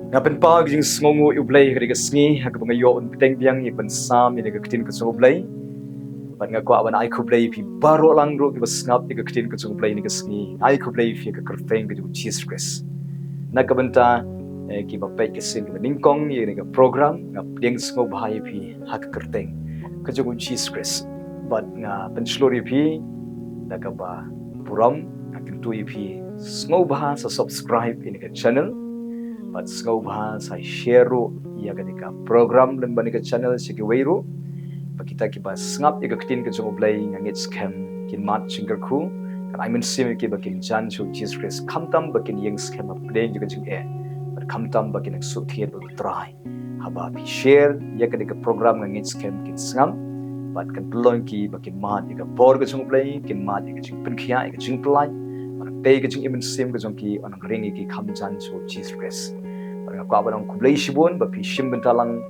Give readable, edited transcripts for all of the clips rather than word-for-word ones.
Ngapen pa ging sngongu u Blei ka sngi ha ka bangayo un peteng biang i ban sam ni ka ktin ka so Blei ban nga kwa ban ai ku Blei pi baro lang ro ki basngap ni ka ktin ka so Blei ni ka sngi ai ku Blei fi ka kerfeng ka Jesus Christ na ka banta ki ba pe ka sin ka ningkong ni ka program nga piang sngo bahai pi ha ka kerteng ka Jesus Christ ban nga penslori pi da ka ba puram ka kentui pi sngo bah sa subscribe ini ka channel but ngau bah sa share ia ketika program lemban ke channel sigi weiru pakita ki bas ngap ia ketin ke jong Blei ngit scam kin mat chingar khu kan I mean sim ki bakin jan chu Jesus Christ kamtam bakin yeng scam up play juga jing but kamtam bakin su thiet bu try haba bi share ia ketika program ngit scam kin ngam but kan belong ki bakin mat ia bor ke jong Blei kin mat ia jing penkhia ia jing plai pe ke jing even sim ke jong ki anang ringi ki kam jan chu Jesus Christ ko abang kublai shibon ba pi shim bentalang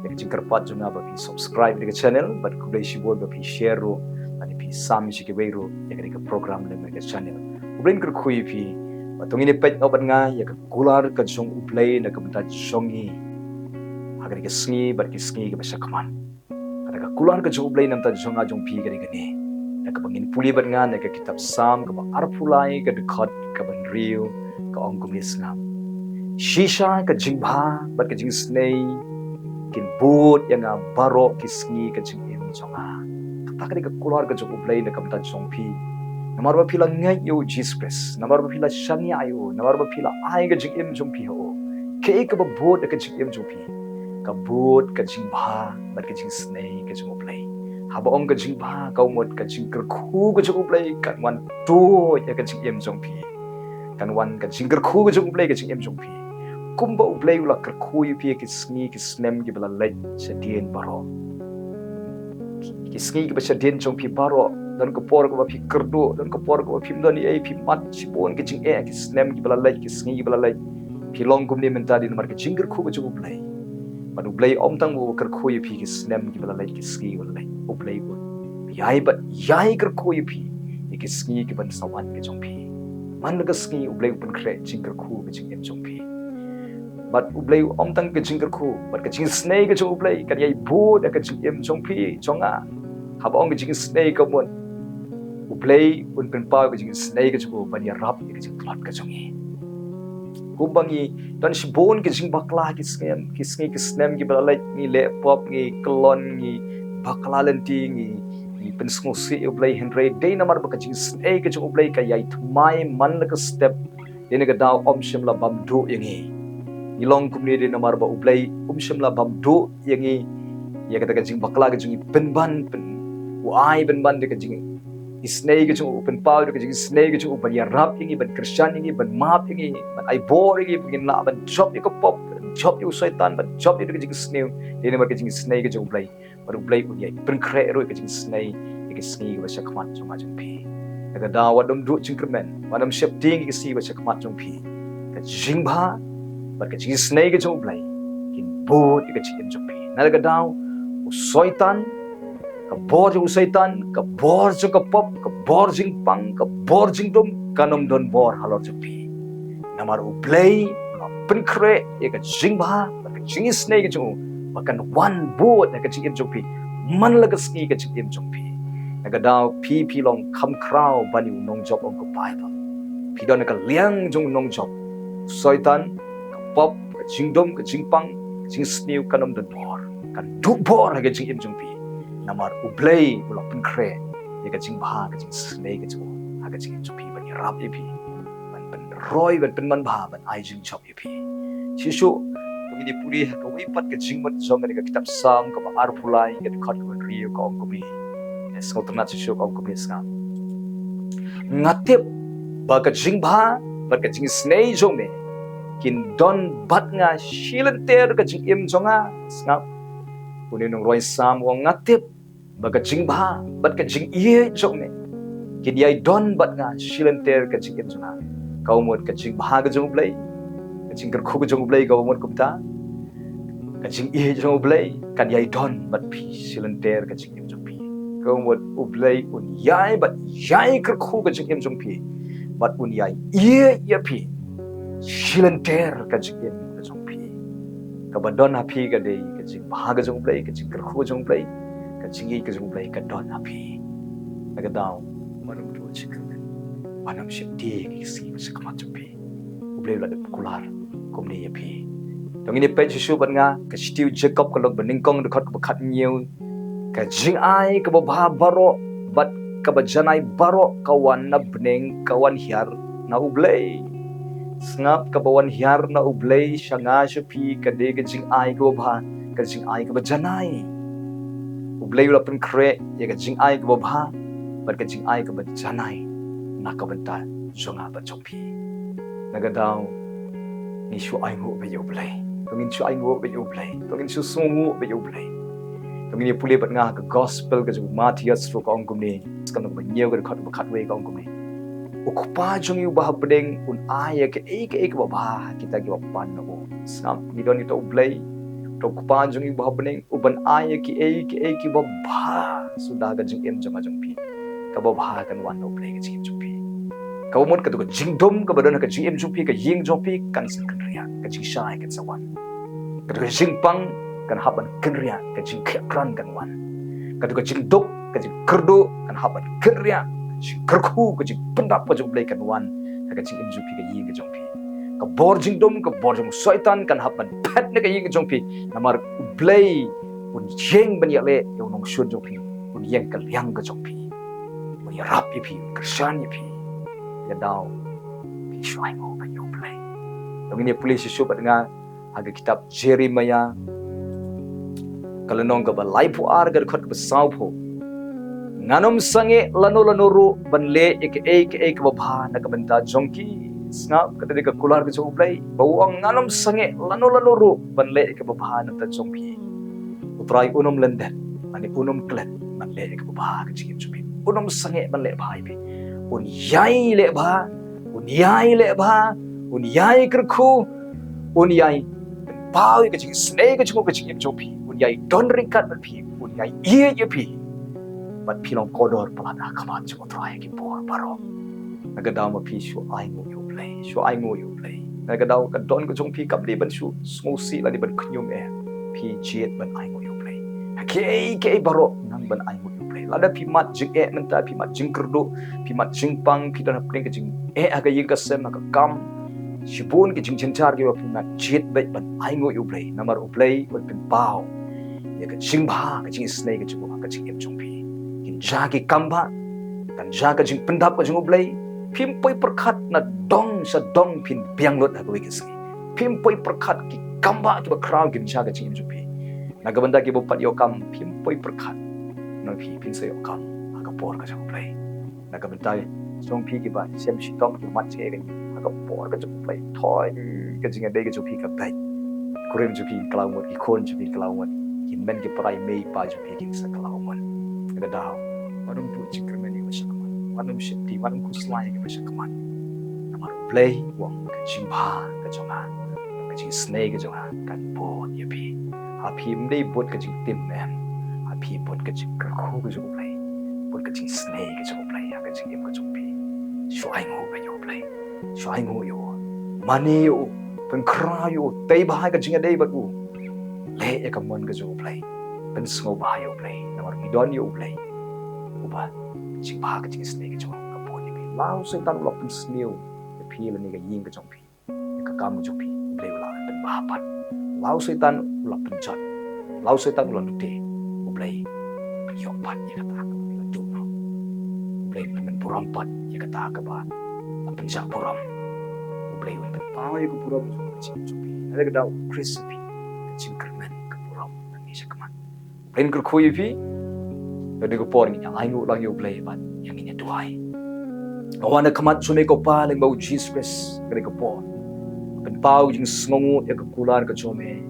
ya jing kerpat juna ba pi subscribe di channel ba kublai shibon ba pi share ro ani pi sam shi ke weiro ya ke program le ke channel kublai ker khui pi ba tong ini pet obat nga ya ke kular ka jong ublai na ka benta jongi agar ke sngi ba ke sngi ke ba kaman kada ka kular ka jong ublai nam ta jonga jong pi ke ni na ka bangin puli ba nga na ke kitab sam ka ba arpulai ka dekat ka ban riu ka ong kumis ngam Shisha ka jingba bat ka jing snei kin boot yang baro kisngi ka jing im jonga ta ka kular ka jong Blei na kam ta jong pi namar ba pila ngai yo Jesus Christ namar ba pila shani ayo namar ba pila ai ka jing im jong pi ho ke ka ba boot ka jing im jong pi ka boot ka jingba bat ka jing snei ka jong Blei haba ong ka jingba ka mot ka jing ker khu ka jong Blei kan wan to ya ka jing im jong pi kan wan ka jing ker khu ka jong Blei ka jing im jong pi kumba Blei ula kerkhui pi ki sngi ki snem ki bala lej sedien baro ki sngi ki sedien jong pi baro dan ko por ko pi kerdo dan ko por ko pi mdani ai pi mat sipon ki jing ki snem ki bala lej ki sngi ki bala lej pi long kum ni mentadi nomar ki jing kerkhu ko jong Blei manu Blei om tang wo kerkhui pi ki snem ki bala lej ki sngi bala lej o Blei ko yai ba yai kerkhui pi ki sngi ki ban sawan ki jong pi man ga sngi Blei pun kre jing kerkhu ki jing jong pi but Blei om tang ke jing kerkhu but ke jing snei ke jong Blei ka yai bu da ke jing em jong pi jonga haba ong ke jing snei ka mon Blei un pen pa ke jing snei ke jong ban ya rap ke jing plot ka jongi kumbangi dan si bon ke jing bakla ki snei ki snem ki bala ni le pop ni klon ni bakla lenti ni pen sngo si Blei henry day namar ba ke jing snei ke jong Blei ka yai thmai man la ka step ni ga daw om shim la bam do yangi ilong kumni de namar ba Blei shimla bam do yangi ya kata jing bakla ke jing penban pen wai penban de ke jing isnei ke jing open power ke jing snei ke jing ban ya rap yangi ban Christian yangi ban map yangi ban ai bor yangi begin la ban job ko pop job yo setan ban job de ke jing snei de namar ke jing snei ke jing Blei baru Blei pun ya pen kre ro ke jing snei ke snei ba sakmat jong ajong pi daga da wadom do jingkermen wadom shep ding ke si ba sakmat jong pi ke jing ba Barka jing snei ke jong Blei kin boot ke jing jong pi nalaga daw usoitan ka bor jong usoitan ka bor jong ka pop ka bor jing pang ka bor jing dum kanom don bor halor jong pi namar Blei la pen kre ka jing ba barka jing snei ke jong bakan one boot ke jing jong pi man la ka ski ke jing jong pi naga daw pi long kham kraw bani nong job ong ko Bible pi don ka liang jong nong job usoitan pop ka jingdom ka jingpang jing snew kanom den bor kan du bor ga jing im jong pi namar Blei ula pen kre ya ka jing ba ka jing snei ka jong ha ka jing jong pi ban rap pi ban ban roi ban pen man ba ban ai jing chop pi chisu ini puri ka wi pat ka jing mat jong ga kitab sam ka ba arpulai ka khat ka ri ka ong ko mi es ko tna chisu ka ong ko mi ska ngatep ba ka jing ba ba ka jing snei jong me kin don bat nga shilenter ka jing im jonga snap kunin nong roi sam wong ngatip baga jing ba bat ka jing ye jong ne kin yai don bat nga shilenter ka jing im jonga kau mot ka jing ba ga jong Blei ka jing ker khu ga jong Blei kau mot kumta ka jing ye jong Blei kan yai don bat pi shilenter ka jing im jong pi kau mot Blei un yai bat yai ker khu ga jing im jong pi bat un yai ye pi Shilenter ka jing ka jong pi kabadon happy ka day ka jing bahaga jong Blei ka jing kerhu jong Blei ka jingi ka jong Blei ka don happy nagadaw manam tu chikmen manam shipti ki si masakamat jupi Blei la de kular komni yapi dong ini pe Yesu ban nga ka stiu Jacob ka log baning kong de khat ka khat nyiu ka jing ai ka ba baro bat ka ba janai baro kawan na bneng kawan hiar na Blei Snap kabawan hiar na Blei shanga shapi kade ka jing ai ko ba ka jing ai ka ba janai Blei la pen kre ye ka jing ai ko ba bat ka jing ai ka ba janai na ka banta jonga ba chopi nagadaw ni shu Ainguh ba yo Blei tongin shu Ainguh ba yo Blei tongin shu songu ba yo Blei tongin ye puli bat nga ka gospel ka ju Matthias ro ka ongkum ni skam ba nyeu ka khat we ka ongkum ni Ukupa jong yu bah bedeng un aya ke bah kita ki wapan no snap ni don ito Blei to ukupa jong yu bah bedeng uban aya ki bah sudah ga jing em jong pi ka bah kan wan no Blei ga jing jong pi ka umon ka to jing dom ka badon ka jing em jong pi ka ying jong pi kan san kan ria ka jing shai kan sawan ka to jing pang kan haban kan ria ka jing kran kan wan ka to jing dok ka jing kerdo kan haban kan ria kerku ke jing pendap ke jong Blei kan wan ka jing im jong pi ka ying ke jong pi ka bor jing dom ka bor jong syaitan kan hapan pet ne ka ying ke jong pi namar Blei un jeng ban ya le yo nong shun jong pi un yeng ka liang ke jong pi un ya rap ye pi krishan ye pi ya daw pi shwai mo ka yo Blei dong ini pulis Yesus pat nga aga kitab Jeremiah kalanong ka ba lai pu ar ga khot ka saw pho Nganom sange lano ru banle ek babha nakabanta jongki snap kata deka kular ke Blei bawang nganom sange lano ru banle ek babha nata jongki utrai unum lenden ani unum klet banle ek babha ke jing jumpi unum sange banle bhai bi un yai le bha un yai kerku un yai pau ke jing snake ke jing jumpi un yai don ringkat ban pi un yai ye pi Bat pilong kodor pelada kamat cuma try ki por baro. Nagadaw ma pi shu Ainguh yo Blei. Nagadaw ka don ko jong pi kap li ban shu smosi la di ban knyum pi jet ban Ainguh yo Blei. Ke baro nang ban Ainguh yo Blei. Lada pi mat jing menta pi mat jing kerdo pi mat jing pang pi dan pring ke jing aga ying ka sem ka kam shibun ke jing chenchar ke wa na jet bai ban Ainguh yo Blei. Namar Blei ban pin pau. Ya ka jing ba ka jing snake ke jing ka jing jong pi. Jagi kamba kan jaga jing pendap ka jing Blei pimpoi perkat na dong sa dong pin biang lot ha wiki ski pimpoi perkat ki kamba ki ba kraw gin jaga jing jupi naga banda ki bopat yo kam pimpoi perkat na pi pin se yo kam aga por ka jing Blei naga banda song pi ki ba sem shi tom ki mat che ga aga por ka jing Blei thoi ka jing dei ka jupi ka bai kurim jupi klaw mot ki kon jupi klaw mot ki men ki prai mei pa jupi ki sa klaw mot naga daw Manum tu cikrmeni masyakaman, manum shipti, manum kuslai ke masyakaman. Namar Blei wong kajimba kajonga, kajing snake kajonga kan pot yapi. Api mdei pot kajing tim mem, api pot kajing kerku kajong Blei, pot kajing snake kajong Blei, kajing im kajong pi. Shu Ainguh ba yo Blei, shu Ainguh yo, mani yo, penkra yo, tei bahai kajing adei batu. Le ekamon kajong Blei, pensngo bahai yo Blei, namar midon yo Blei. Uba jing ba ka jing snake jong ka po ni pi lao setan lok pin snew the pi la ni ka ying ka jong pi ka kam jong pi Blei la pen ba pat lao setan lok pin chat lao setan lok te Blei pen yok pat ni ka ta ka la du no Blei pen puram pat ni ka ta ka ba pen ja puram Blei pen pa ye ku puram jong pi ada ka dau crispy jing kermen ka puram ni sa kaman Blei ka khu pi Jadi ko por niya Ainguh lang yung Blei ban yang ini duai. Awan na kamat sume ko pa lang bau Jesus kali ko por. Pen pau jing sngongu ya ka kular ka chome.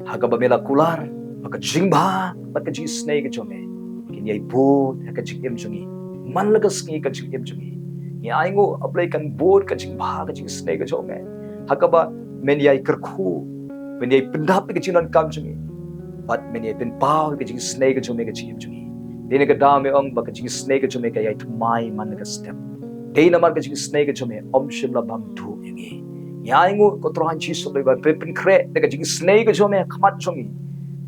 Haga ba mela kular maka jingba maka jing snake ka chome. Kini ay boot ya ka jing em jungi. Man la ka sngi ka jing em jungi. Ni Ainguh Blei kan boot ka jingba ka jing snake ka chome. Haga ba men yai kerku men yai pendap ka jing non kam jungi. But men yai pen pau ka jing snake ka chome ka jing em jungi. Dini ka dami ong baka jing snake ka chume kaya tumay man ka step. Dini naman ka jing snake ka chume om shim la bam tu yungi. Ainguh ko Tuhan Jesus Blei ba pen kre de ka jing snei ka jome khamat chongi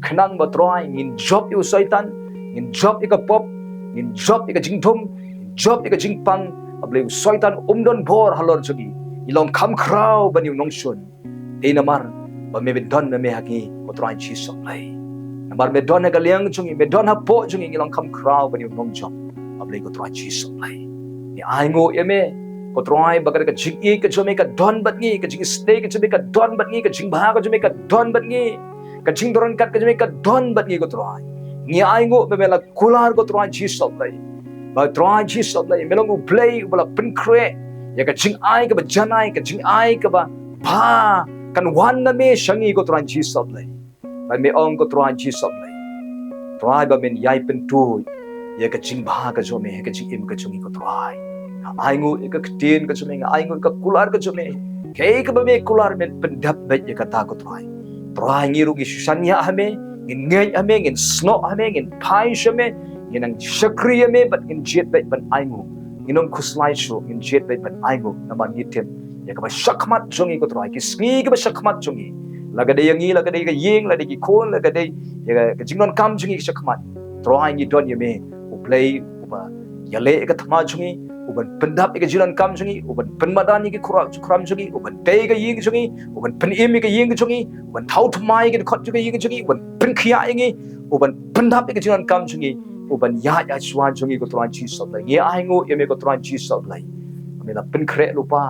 khnang ba troai ngin job yu saitan ngin job ika pop ngin job ika jing thum job ika jing pang ablei saitan umdon bor halor chongi ilong kham khrau ban yu nong shun de namar ba me don me hagi ko Tuhan Jesus Blei namar me don ka liang chongi me don ha po chongi ilong kham khrau ban yu nong job ablei ko Tuhan Jesus Blei ni Ainguh yeme ko troai bagar ka jing e ka jome ka don bat ngi ka jing stay ka jome ka don bat ngi ka jing bha ka jome ka don bat ngi ka jing doron kat ka jome ka don bat ngi ko troai ngi Ainguh be bela kular ko troai Jesus Blei ba troai Jesus Blei melong Blei bala pin kre ya ka jing ai ka ba janai ka jing ai ka ba bha kan wan na me shangi ko troai Jesus Blei ba me ong ko troai Jesus Blei troai ba men yai pen tu ya ka jing bha ka jome ka jing im ka jome ko troai Ainguh ika ketin ka jome Ainguh ika kular ka jome kei ka ba me kular men pendap bet ya kata ko troai ngiru gi shanya hame ngin ngej hame ngin sno hame ngin pai shame ngin ang shakri hame bat ngin jet bet ban Ainguh nginong kuslai shu ngin jet bet ban Ainguh naman ngitem ya ka ba shakmat jongi ko troai ki sngi ka ba shakmat jongi laga de yangi laga de ga yeng laga de ki kon laga de ya ka jingnon kam jongi shakmat troai ngi don yeme Blei uba yale ka thama jongi uban pendap ika jilan kam jongi uban penmadan ika kram jongi uban dei ka ying jongi uban penim ika ying jongi uban thau thmai ika khot jongi ying jongi uban penkhia yingi uban pendap ika jilan kam jongi uban ya chwan jongi ko Tuhan Jesus Blei ngi Ainguh yeme ko Tuhan Jesus Blei amela penkre lupa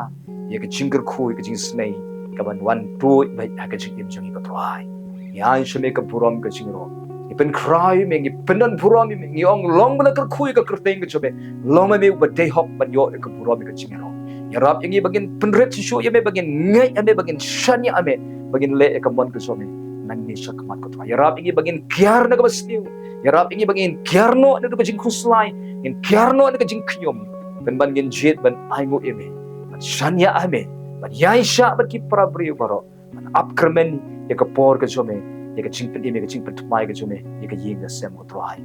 ya ka jingger khu ika jing snei ka ban wan tu bai ka jing im jongi ko Tuhan ngi ai shme ka puram ka jingro pen cry me ngi pendan puram me ngi ong long bala kar khui ka kerteng ka chobe long me ba day hok ban yo ka puram ka chingero ya rab ngi bagin penret shu ye me bagin ngai ame bagin shanya ame bagin le ka mon ka chobe nan ni shakmat ko ya rab ngi bagin kyar na ka basniu ya rab ngi bagin kyarno na ka jing khuslai ngin kyarno na ka jing khyom ben ban ngin jet ban Ainguh eme ban shanya ame ban yaisha ban ki prabri baro ban upkramen ya ka por ka chobe ya ka jing pen ime ka jing pen thmai ka jome ya ka ying na sem ko troai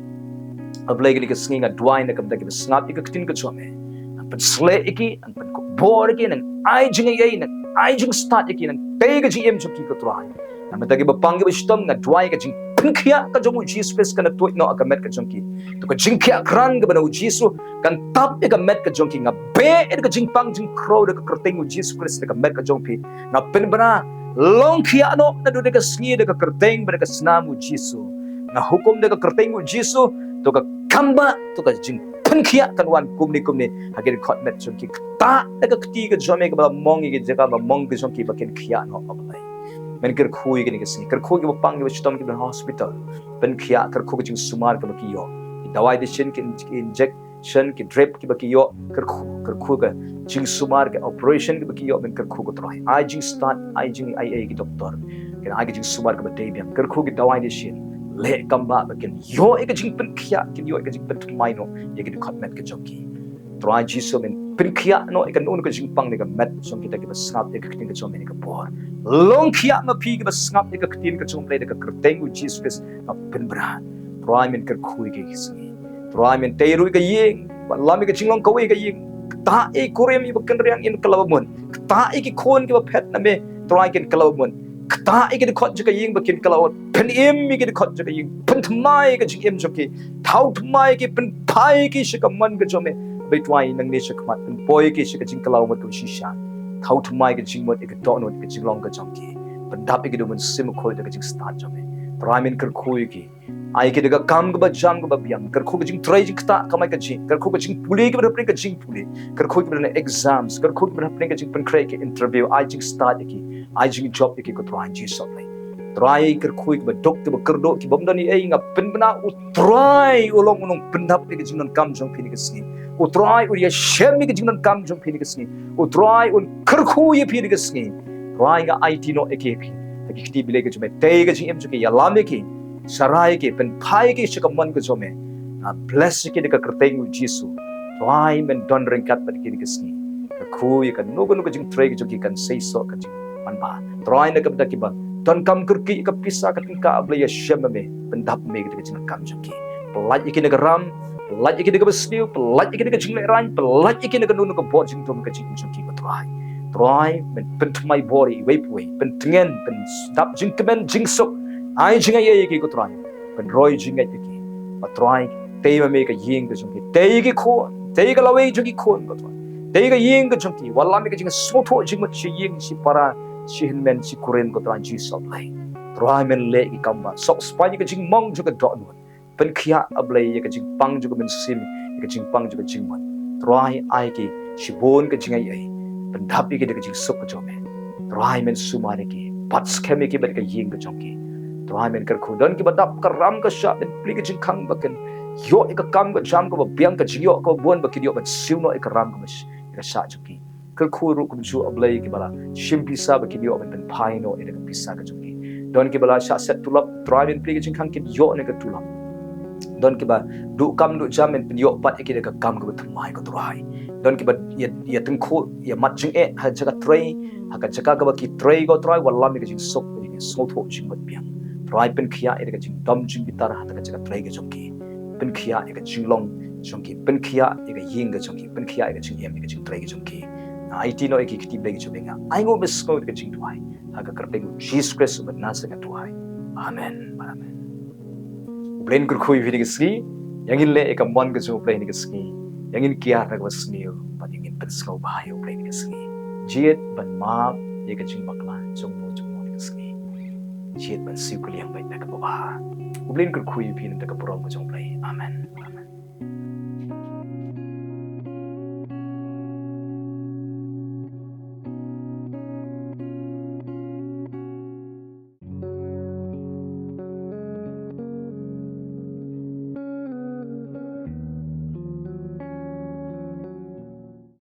ablei ka ka sngi nga dwai na kam da ki snap ka ktin ka jome an pen sle iki an pen ko bor iki nan ai jing ye nan ai jing start iki nan te ka jing em chok ki ka troai na ta ki ba pang ki stom nga dwai ka jing pen khia ka jong Jesus Christ kana toit no ka met ka jong ki to ka jing khia kran ka ba no Jesus kan tap ka met ka jong ki nga be ka jing pang jing crow ka kerteng Jesus Christ ka met ka jong pi na pen bana long kia no na do ka sngi de ka kerteng ber ka snamu Jisu na hukum de ka kerteng Jisu to ka kamba to ka jing pen kia kan wan kumni hagin khot met chon ki ta de ka kti ka jome ka ba mong ki jaga ba mong ki chon ki ba ken kia no ablai men ker khui ki ni ka sngi ker khui ki ba pang ki ba stom ki ba hospital pen kia ker khui ki jing sumar ka ba ki yo dawai de shin ki inject shan ki drip ki ba ki yo ker khu ka jing sumar ke operation ke baki yo men ker khu ko trai ai jing start ai jing ai ki doctor ke ai jing sumar ke ba dei biam ker khu ki dawai de shin le kamba ba ken yo ek jing pen khia ken yo ek jing pen mai no ye ki commitment ke joki trai Jesus men pen khia no ek no ke jing pang ne ka met som kita ki ba snap ek tin ke som ne ka por long khia ma pi ki ba snap ek tin ke som le de ka kerteng Jesus na pen bra trai men ker khu ki sini trai men tei ru ka yeng lami ka jing long ka we ka yeng ta e kurem i bakan riang in kalawmun ta e ki khon ki ba phet na me trai ken kalawmun ta e ki khot jaka ying bakin kalawot pen em mi ki khot jaka ying pen thmai ka jing em joki thau thmai ki pen phai ki shikaman ka jome be twai nang ne shikmat pen boy ki shika jing kalawmut ku shisha thau thmai ka jing mot ek to no ki jing long ka joki pen dap ki do mun sim khoi ka jing start jome trai men ker khoi ki ai ki daga kam ga ba jam ga ba biam ker khu ga jing trai jing ta kamai ka jing ker khu ga jing puli ki ba pring ka jing puli ker khu ki ba exams ker khu ki ba pring ka jing pen krai ki interview ai jing start ki ai jing job ki ko trai ji so lai trai ker khu ki ba dok ki ba ker do ki bom dani ai nga pen bana u trai u long unong pen dap ki jing non kam jong phi ni ka sni u trai u ya shem ki jing non kam jong phi ni ka sni u trai un ker khu ye phi ni ka sni trai ga IT no ek ki ki ti bile ki jme te ga jing em ki ya lam ki sarai ke pen phai ke shikaman ko jome na bless ke de ka kerteng Jisu try men don ringkat pat ke ke sni ka khu ka no ko jing trai ke joki kan sei so ka jing man ba try na ka da ki ba don kam kurki ka pisa ka tin ka abla ya shema me pen dap me ke jing kam joki pelaj ke de ram pelaj ke de basniu pelaj ke de jing le ran pelaj ke de no ko bo jing tom ka jing joki ko try men pentumai body wait pen tengen pen stop jing kemen jing sok ai jing ai ki ko try pen roy jing ai ki ma try te ma me ka ying ka jong ki te ki ko te ka lawe jong ki ko ko try te ka ying ka jong ki wala me ka jing so tho jing ma chi ying si para si hin men si kuren ko try ji sok lai try men le ki kamba sok spa ka jing mong ju ka do no pen khia ablai ka jing pang ju ka men sim ka jing pang ju ka jing man try ai ki si bon ka jing ai pendap iki dekat jing sok kejome, try men sumare ki, pats kemi ki berka ying kejongki, try men kerkudon ki badap keram ke syak men pli ke jing kang baken, yo ika kam ke jam ke biang ke jio ke buan bakin yo ben siuno ika ram ke mes ika syak jongki, kerkuru kumju ablay ki bala, shim pisa bakin yo ben paino ika pisa ke jongki, don ki bala syak set tulap, try men pli ke jing kang ki yo ne ke tulap. Don kiba du kam du jam men yo pat iki de kam ke betumai ko turai don kiba ya tengku ya mat jing ha jaga tray ha ka jaga ka ki tray go try wala mi ke jing sok ni so tho jing mat piang try pen khia e ke jing dom jing bitar ha ka jaga tray ke jongki pen khia e ke jing long jongki pen khia e ke ying ke jongki pen khia e ke jing yem ke jing tray ke jongki na it no e ki kiti be ke jobenga aingo mes ko ke jing tuai ha ka kerpeng Jesus Christ bet nasa ka tuai amen amen Blei kurkhui vini keski, yang in le ekam mon kesu blei ni keski, yang in kia nak wasniu, pat yang in pensau bahayo blei ni keski. Jiet ban maap ye kejing bakla, jombo ni keski. Jiet ban siu kuliang baik nak kebawa. Blei kurkhui vini nak keburong kejong blei. Amen.